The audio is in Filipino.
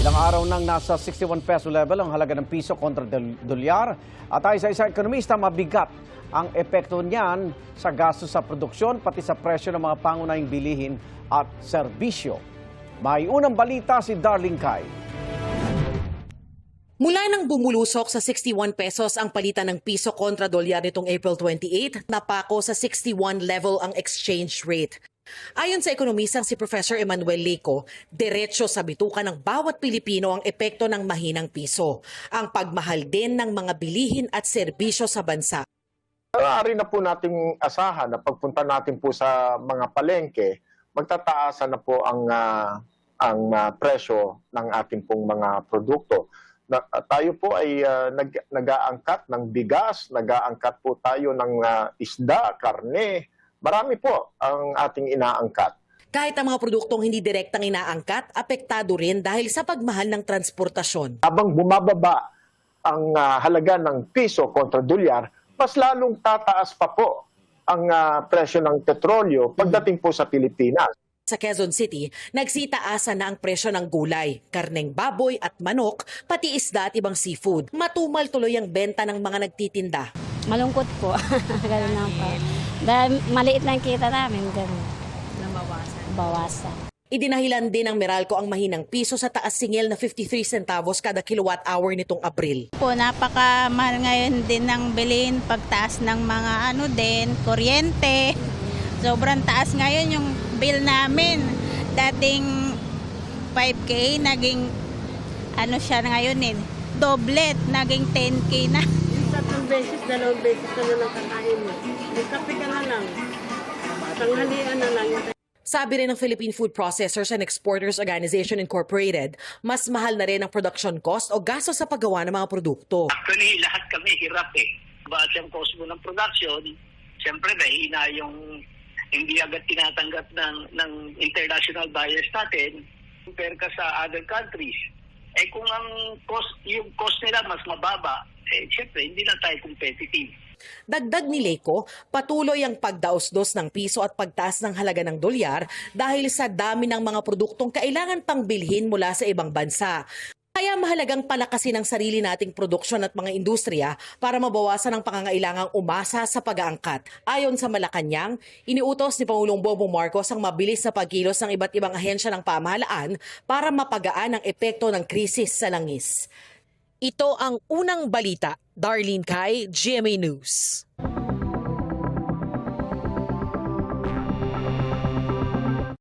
Ilang araw nang nasa 61 peso level ang halaga ng piso kontra dolyar at ayon sa isang ekonomista, mabigat ang epekto niyan sa gastos sa produksyon pati sa presyo ng mga pangunahing bilihin at serbisyo. May unang balita si Darlene Kai. Mula nang bumulusok sa 61 pesos ang palitan ng piso kontra dolyar nitong April 28, napako sa 61 level ang exchange rate. Ayon sa ekonomisang si Professor Emmanuel Leco, diretso sa bituka ng bawat Pilipino ang epekto ng mahinang piso, ang pagmahal din ng mga bilihin at serbisyo sa bansa. Maaari na po nating asahan na pagpunta natin po sa mga palengke, magtataasan na po ang presyo ng ating pong mga produkto. Tayo po ay nag-aangkat ng bigas, nag-aangkat po tayo ng isda, karne. Marami po ang ating inaangkat. Kahit ang mga produktong hindi direktang inaangkat, apektado rin dahil sa pagmahal ng transportasyon. Habang bumababa ang halaga ng piso kontra dolyar, mas lalong tataas pa po ang presyo ng petrolyo pagdating po sa Pilipinas. Sa Quezon City, nagsitaasan na ang presyo ng gulay, karneng baboy at manok, pati isda at ibang seafood. Matumal tuloy ang benta ng mga nagtitinda. Malungkot po. Ganun lang po. Dahil maliit lang kita namin, ganun. Bawasan. Idinahilan din ng Meralco ang mahinang piso sa taas singil na 53 centavos kada kilowatt hour nitong Abril. Po, napakamahal ngayon din ng bilhin, pagtaas ng mga kuryente. Sobrang taas ngayon yung bill namin. Dating 5K, naging siya ngayon doblet, naging 10K na. Tatlong beses, dalawang beses ka na lang kakain mo. May kape ka na lang. Tanghalian na lang. Sabi rin ng Philippine Food Processors and Exporters Organization Incorporated, mas mahal na rin ang production cost o gasto sa paggawa ng mga produkto. Actually, lahat kami hirap Base ang cost mo ng production, siyempre mahina yung hindi agad tinatanggap ng international buyers natin compare ka sa other countries. Kung yung cost nila mas mababa, siyempre hindi na tayo competitive. Dagdag ni Leco, patuloy ang pagdaos-dos ng piso at pagtaas ng halaga ng dolyar dahil sa dami ng mga produktong kailangan pang bilhin mula sa ibang bansa. Kaya mahalagang palakasin ang sarili nating produksyon at mga industriya para mabawasan ang pangangailangang umasa sa pag-aangkat. Ayon sa Malacanang, iniutos ni Pangulong Bongbong Marcos ang mabilis na pagkilos ng iba't ibang ahensya ng pamahalaan para mapagaan ang epekto ng krisis sa langis. Ito ang unang balita. Darlene Kai, GMA News.